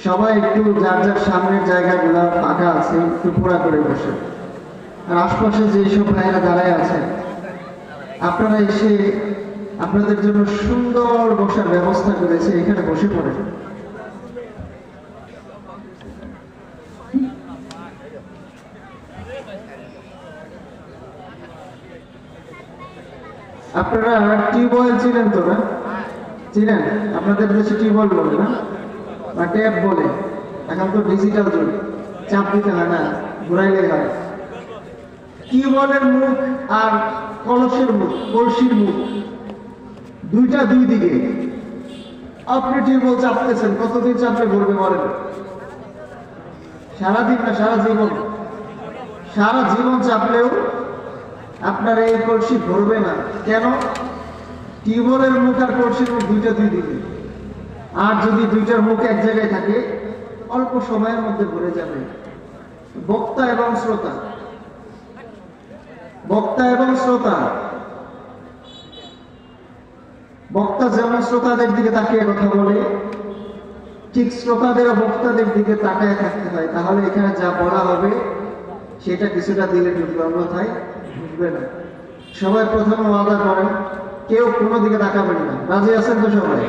সবাই একটু যার যার সামনের জায়গাগুলো ফাঁকা আছে একটু পুরা করে বসে, আর আশপাশে যেসব ভাইরা দাঁড়ায় আছেন আপনারা এসে আপনাদের জন্য সুন্দর বসার ব্যবস্থা করেছে, এখানে বসে পড়েন। আপনারা টিউবওয়েল চিনেন তো না? চিনেন? আপনাদের দেশে টিউবওয়েল বলে না, বা ট্যাপ বলে। এখন তো ডিজিটাল যুগ, চাপ দিতে হয় না, ঘুরাইলে হয়। টিউবওয়েলের মুখ আর কলসের মুখ, কলসির মুখ দুইটা দুই দিকে। আপনি টিউবওয়েল চাপতেছেন, কতদিন চাপলে ভরবে বলেন? সারাদিন না সারা জীবন? সারা জীবন চাপলেও আপনার এই কলসি ভরবে না। কেন? টিউবওয়েলের মুখ আর কলসির মুখ দুইটা দুই দিকে। আর যদি দুইটার মুখ এক জায়গায় থাকে অল্প সময়ের মধ্যে ভরে যাবে। বক্তা এবং শ্রোতা, বক্তা এবং শ্রোতা, বক্তা যেমন শ্রোতাদের দিকে তাকিয়ে কথা বলে, ঠিক শ্রোতাদেরও বক্তাদের দিকে তাকায় থাকতে হয়। তাহলে এখানে যা বলা হবে সেটা কিছুটা দিলে ঢুকবে, অন্যথায় ঢুকবে না। সবাই প্রথমে ওয়াদা করেন কেউ কোনো দিকে তাকাবেন না। রাজি আছেন তো সবাই?